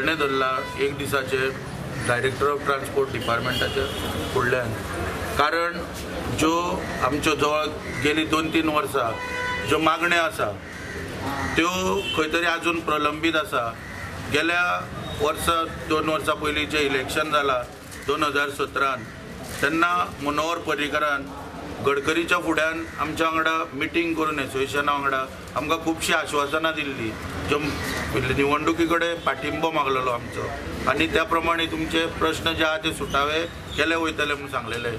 निर्णय धरला एक दिसाचे डायरेक्टर ऑफ ट्रान्सपोर्ट डिपार्टमेंटाच्या फुडल्यान, कारण ज्यो आमच्यो जवळ गेली 2-3 वर्सां ज्यो मागण्यो आसा त्यो खंय तरी आजून प्रलंबीत आसा। गेल्या वर्सा 2 वर्सां पयलीं जें इलेक्शन जालां 2017 तेन्ना मनोहर पर्रीकरान गडकरीच्या फुड्यान आमच्या वांगडा मिटींग करून एसोसिएशना वांगडा आमकां खुबशीं आश्वासनां दिल्लीं, ज्यो निवडणुकी कडेन पाठिंबो मागलेलो आमचो, आनी त्या प्रमाणे तुमचे प्रश्न जे आहा ते सुटावे केले वयतले म्हणून सांगलेले।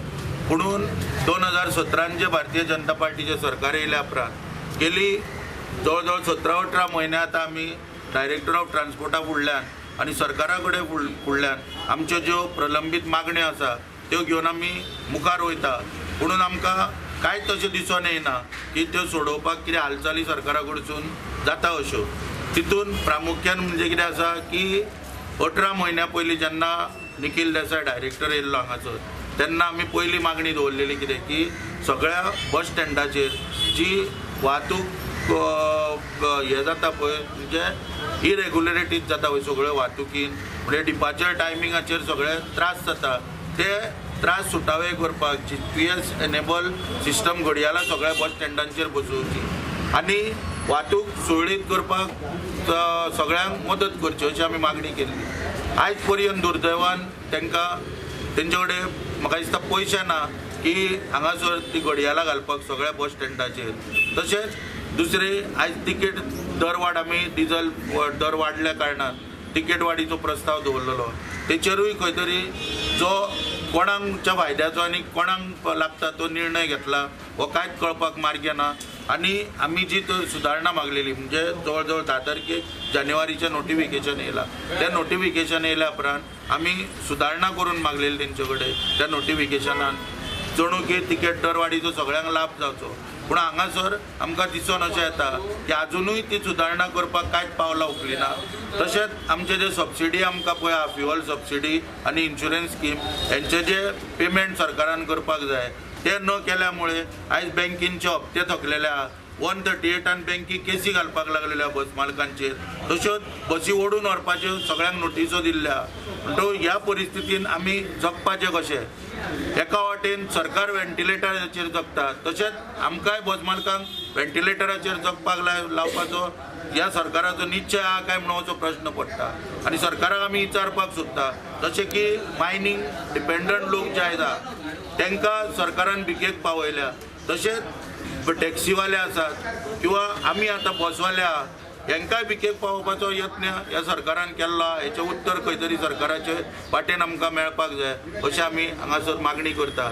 पुणून 2017 जे भारतीय जनता पार्टीचे सरकार येयल्या उपरांत गेली जवळ 17-18 म्हयने आतां आमी डायरेक्टर ऑफ ट्रान्सपोर्टा फुडल्यान आनी सरकारा कडेन फुडल्यान आमच्यो ज्यो प्रलंबीत मागण्यो आसा त्यो घेवन आमी मुखार वयता। पुणून आमकां कांयच अशें दिसून येना की त्यो सोडोवपाक कितें हालचाली सरकारा कडसून जाता अश्यो। तितून प्रामुख्यान म्हणजे कितें आसा की 18 म्हयन्या पयलीं जेन्ना निखिल देसाय डायरेक्टर येयल्लो हांगासर तेन्ना आमी पयली मागणी दवरलेली कितें की सगळ्या बस स्टँडाचेर जी वाहतूक हे जाता पळय म्हणजे इरेग्युलरिटीज जाता पळय सगळ्यो वाहतुकीन, म्हणजे डिपार्चर टायमिंगाचेर सगळे त्रास जाता ते त्रास सुटावे करपाक GPS एनेबल सिस्टम घडयाळां सगळ्या बस स्टँडांचेर बसोवची आनी वाहतूक सुरळीत करपाक सगळ्यांक मदत करची अशी आमी मागणी केल्ली। आयज पर्यंत दुर्दैवान तेंचे कडेन म्हाका दिसता पयशे ना की हांगासर ती घडयाळां घालपाक सगळ्या बस स्टँडाचेर। तशेंच दुसरे आयज तिकेट दरवाड आमी डिझल दर वाडल्या कारणान तिकेट वाडीचो प्रस्ताव दवरलेलो, तेचेरूय खंय तरी जो कोणाच्या फायद्याचो आनी कोणाक लागता तो निर्णय घेतला हो कांयच कळपाक मार्गे ना। आनी आमी जी सुदारणा मागलेली म्हणजे जवळ 10 तारखेक जानेवारीचें नोटिफिकेशन येयलां, त्या नोटिफिकेशन येयल्या उपरांत आमी सुदारणा करून मागलेली तेंचे कडेन त्या नोटिफिकेशनान जणू की तिकेट दरवाडीचो सगळ्यांक लाभ जावचो। पूण हांगासर आमकां दिसून अशें येता की आजुनूय ती सुदारणा करपाक कांयच पावलां उखली ना। तशेंच आमचे जे सबसिडी आमकां पळय आहा फ्युअल सबसिडी आनी इन्शुरन्स स्कीम हेंचे जे पेमेंट सरकारान करपाक जाय ते न केल्यामुळे आयज बँकींचे हप्ते थकलेले आहा। 138 बँकी केसी घालपाक लागलेल्या बस मालकांचेर, तश्योच बसी ओडून व्हरपाच्यो सगळ्यांक नोटिसो दिल्ल्या। म्हणटो ह्या परिस्थितीन आमी जगपाचें कशें? एका वाटेन सरकार व्हेंटिलेटराचेर जगता, तशेंच आमकांय बस मालकांक व्हेंटिलेटराचेर जगपाक लावपाचो ह्या सरकाराचो निश्चय आहा काय म्हणून असो प्रश्न पडटा। आनी सरकाराक आमी विचारपाक सोदता जशें की मायनींग डिपेंडंट लोक जे आसा तांकां सरकारान भिकेक पावयल्या, तशेंच टॅक्सीवाले आसात किंवा आमी आतां बसवाले आहा हांकांय भिकेक पावोवपाचो यत्न ह्या सरकारान केल्लो आहा। हेचें उत्तर खंय तरी सरकाराचे वाटेन आमकां मेळपाक जाय अशी आमी हांगासर मागणी करता।